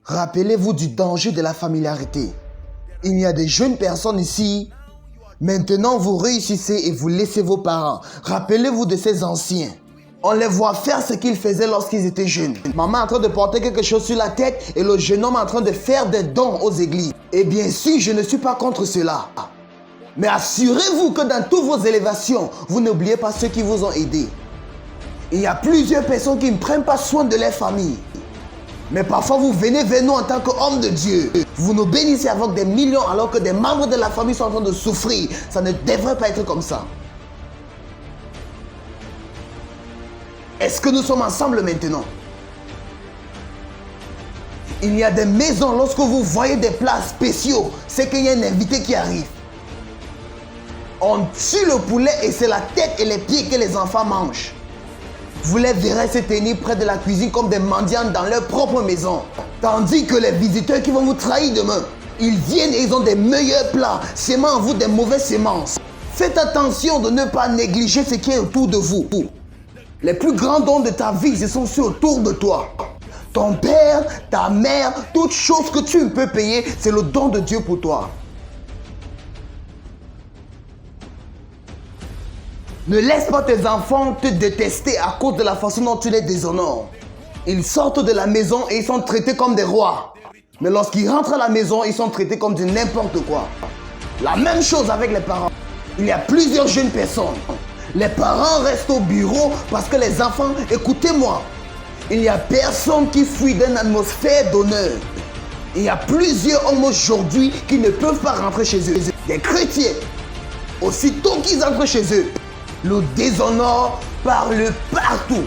Rappelez-vous du danger de la familiarité. Il y a des jeunes personnes ici. Maintenant, vous réussissez et vous laissez vos parents. Rappelez-vous de ces anciens. On les voit faire ce qu'ils faisaient lorsqu'ils étaient jeunes. Maman est en train de porter quelque chose sur la tête et le jeune homme est en train de faire des dons aux églises. Et bien sûr, je ne suis pas contre cela. Mais assurez-vous que dans toutes vos élévations, vous n'oubliez pas ceux qui vous ont aidés. Il y a plusieurs personnes qui ne prennent pas soin de leur famille. Mais parfois, vous venez vers nous en tant qu'homme de Dieu. Vous nous bénissez avec des millions alors que des membres de la famille sont en train de souffrir. Ça ne devrait pas être comme ça. Est-ce que nous sommes ensemble maintenant? Il y a des maisons, lorsque vous voyez des plats spéciaux, c'est qu'il y a un invité qui arrive. On tue le poulet et c'est la tête et les pieds que les enfants mangent. Vous les verrez se tenir près de la cuisine comme des mendiants dans leur propre maison. Tandis que les visiteurs qui vont vous trahir demain, ils viennent et ils ont des meilleurs plats, sémant en vous des mauvaises semences. Faites attention de ne pas négliger ce qui est autour de vous. Les plus grands dons de ta vie, ce sont ceux autour de toi. Ton père, ta mère, toute chose que tu peux payer, c'est le don de Dieu pour toi. Ne laisse pas tes enfants te détester à cause de la façon dont tu les déshonores. Ils sortent de la maison et ils sont traités comme des rois. Mais lorsqu'ils rentrent à la maison, ils sont traités comme du n'importe quoi. La même chose avec les parents. Il y a plusieurs jeunes personnes. Les parents restent au bureau parce que les enfants, écoutez-moi, il n'y a personne qui fuit d'une atmosphère d'honneur. Il y a plusieurs hommes aujourd'hui qui ne peuvent pas rentrer chez eux. Des chrétiens, aussitôt qu'ils entrent chez eux, le déshonneur parle partout.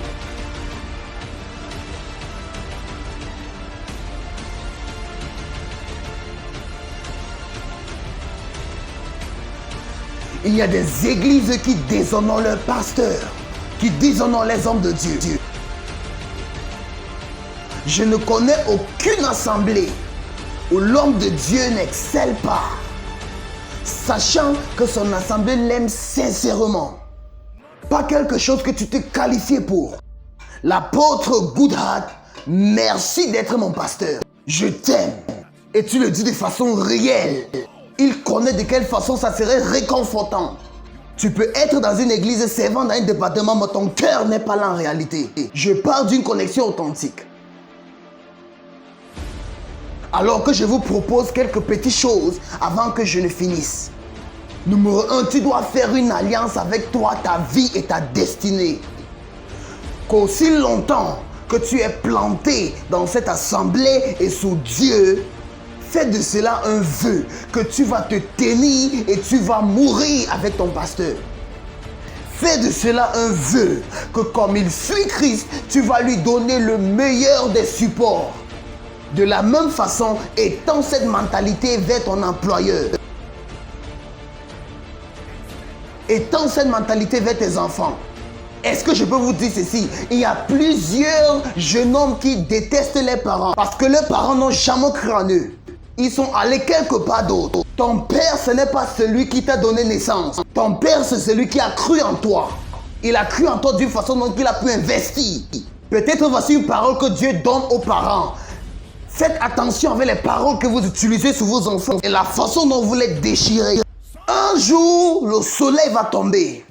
Il y a des églises qui déshonorent leurs pasteurs, qui déshonorent les hommes de Dieu. Je ne connais aucune assemblée où l'homme de Dieu n'excelle pas, sachant que son assemblée l'aime sincèrement. Pas quelque chose que tu t'es qualifié pour. L'apôtre Goodhart, merci d'être mon pasteur. Je t'aime. Et tu le dis de façon réelle. Il connaît de quelle façon ça serait réconfortant. Tu peux être dans une église servant dans un département, mais ton cœur n'est pas là en réalité. Je parle d'une connexion authentique. Alors que je vous propose quelques petites choses avant que je ne finisse. Numéro 1, tu dois faire une alliance avec toi, ta vie et ta destinée. Qu'aussi longtemps que tu es planté dans cette assemblée et sous Dieu, fais de cela un vœu que tu vas te tenir et tu vas mourir avec ton pasteur. Fais de cela un vœu que comme il suit Christ, tu vas lui donner le meilleur des supports. De la même façon, étends cette mentalité vers ton employeur. Étends cette mentalité vers tes enfants. Est-ce que je peux vous dire ceci? Il y a plusieurs jeunes hommes qui détestent leurs parents parce que leurs parents n'ont jamais cru en eux. Ils sont allés quelque part d'autre. Ton père, ce n'est pas celui qui t'a donné naissance. Ton père, c'est celui qui a cru en toi. Il a cru en toi d'une façon dont il a pu investir. Peut-être voici une parole que Dieu donne aux parents. Faites attention avec les paroles que vous utilisez sur vos enfants et la façon dont vous les déchirez. Un jour, le soleil va tomber.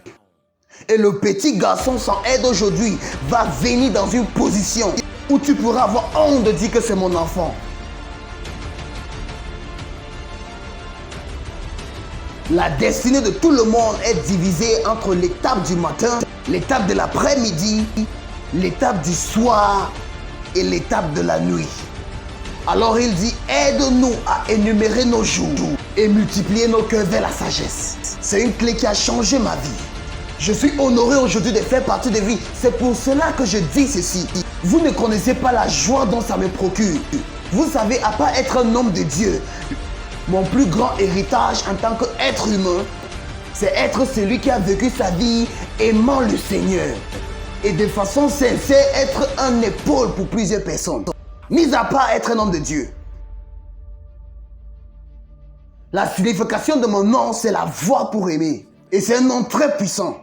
Et le petit garçon sans aide aujourd'hui va venir dans une position où tu pourras avoir honte de dire que c'est mon enfant. La destinée de tout le monde est divisée entre l'étape du matin, l'étape de l'après-midi, l'étape du soir et l'étape de la nuit. Alors il dit, aide-nous à énumérer nos jours et multiplier nos cœurs vers la sagesse. C'est une clé qui a changé ma vie. Je suis honoré aujourd'hui de faire partie de vie. C'est pour cela que je dis ceci. Vous ne connaissez pas la joie dont ça me procure. Vous savez, à part être un homme de Dieu, mon plus grand héritage en tant qu'être humain, c'est être celui qui a vécu sa vie aimant le Seigneur. Et de façon sincère, être un épaule pour plusieurs personnes. Mis à part être un homme de Dieu. La signification de mon nom, c'est la voix pour aimer. Et c'est un nom très puissant.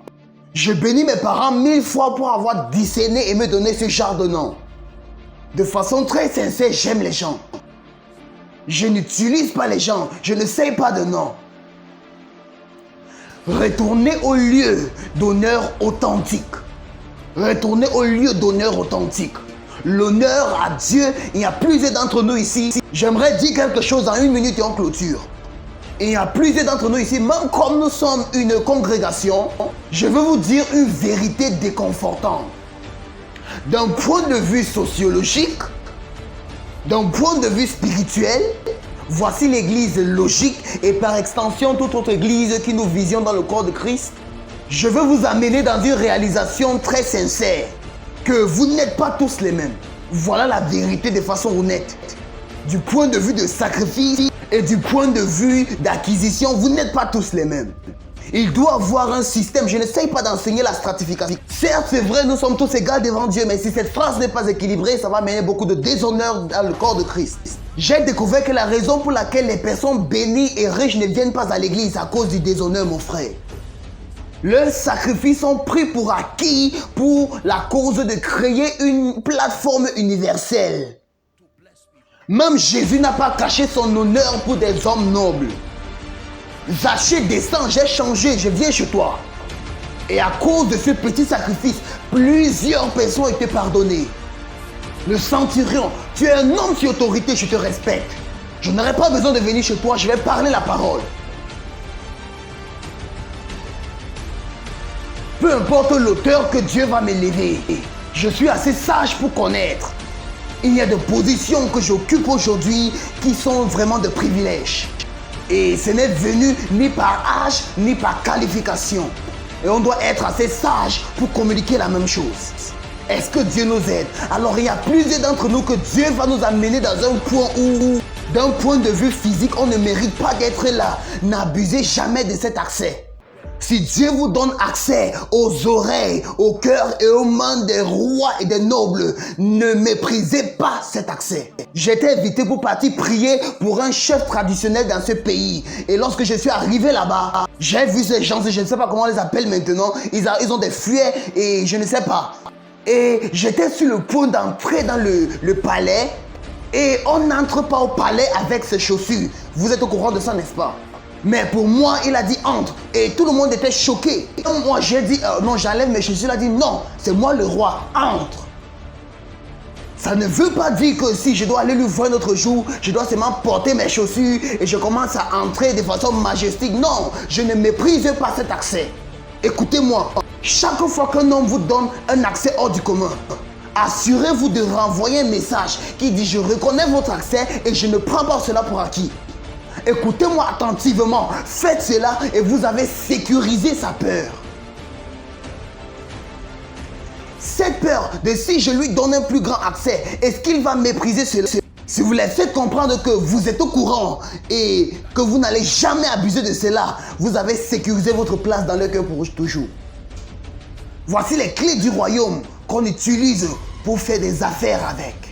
Je bénis mes parents 1000 fois pour avoir discerné et me donné ce genre de nom. De façon très sincère, j'aime les gens. Je n'utilise pas les gens. Je ne sais pas de nom. Retournez au lieu d'honneur authentique. Retournez au lieu d'honneur authentique. L'honneur à Dieu, il y a plusieurs d'entre nous ici. J'aimerais dire quelque chose en 1 minute et en clôture. Il y a plusieurs d'entre nous ici, même comme nous sommes une congrégation, je veux vous dire une vérité déconfortante. D'un point de vue sociologique, d'un point de vue spirituel, voici l'église logique et par extension toute autre église qui nous vision dans le corps de Christ. Je veux vous amener dans une réalisation très sincère que vous n'êtes pas tous les mêmes. Voilà la vérité de façon honnête. Du point de vue de sacrifice et du point de vue d'acquisition, vous n'êtes pas tous les mêmes. Il doit y avoir un système. Je n'essaye pas d'enseigner la stratification. Certes, c'est vrai, nous sommes tous égaux devant Dieu, mais si cette phrase n'est pas équilibrée, ça va mener beaucoup de déshonneur dans le corps de Christ. J'ai découvert que la raison pour laquelle les personnes bénies et riches ne viennent pas à l'église, c'est à cause du déshonneur, mon frère. Leurs sacrifices sont pris pour acquis pour la cause de créer une plateforme universelle. Même Jésus n'a pas caché son honneur pour des hommes nobles. Zachée descend, j'ai changé, je viens chez toi. Et à cause de ce petit sacrifice, plusieurs personnes ont été pardonnées. Le centurion, tu es un homme sur autorité, je te respecte. Je n'aurai pas besoin de venir chez toi, je vais parler la parole. Peu importe l'auteur que Dieu va m'élever, je suis assez sage pour connaître. Il y a des positions que j'occupe aujourd'hui qui sont vraiment de privilèges. Et ce n'est venu ni par âge, ni par qualification. Et on doit être assez sage pour communiquer la même chose. Est-ce que Dieu nous aide? Alors il y a plusieurs d'entre nous que Dieu va nous amener dans un point où, d'un point de vue physique, on ne mérite pas d'être là. N'abusez jamais de cet accès. Si Dieu vous donne accès aux oreilles, au cœur et aux mains des rois et des nobles, ne méprisez pas cet accès. J'étais invité pour partir prier pour un chef traditionnel dans ce pays. Et lorsque je suis arrivé là-bas, j'ai vu ces gens, je ne sais pas comment on les appelle maintenant, ils ont des fouets et je ne sais pas. Et j'étais sur le point d'entrer dans le palais et on n'entre pas au palais avec ses chaussures. Vous êtes au courant de ça, n'est-ce pas? Mais pour moi, il a dit entre. Et tout le monde était choqué. Et moi, j'ai dit non, j'enlève mes chaussures. Il a dit non, c'est moi le roi, entre. Ça ne veut pas dire que si je dois aller lui voir un autre jour, je dois seulement porter mes chaussures et je commence à entrer de façon majestique. Non, je ne méprise pas cet accès. Écoutez-moi, chaque fois qu'un homme vous donne un accès hors du commun, assurez-vous de renvoyer un message qui dit je reconnais votre accès et je ne prends pas cela pour acquis. Écoutez-moi attentivement, faites cela et vous avez sécurisé sa peur. Cette peur de si je lui donne un plus grand accès, est-ce qu'il va mépriser cela? Si vous les faites comprendre que vous êtes au courant et que vous n'allez jamais abuser de cela, vous avez sécurisé votre place dans le cœur pour toujours. Voici les clés du royaume qu'on utilise pour faire des affaires avec.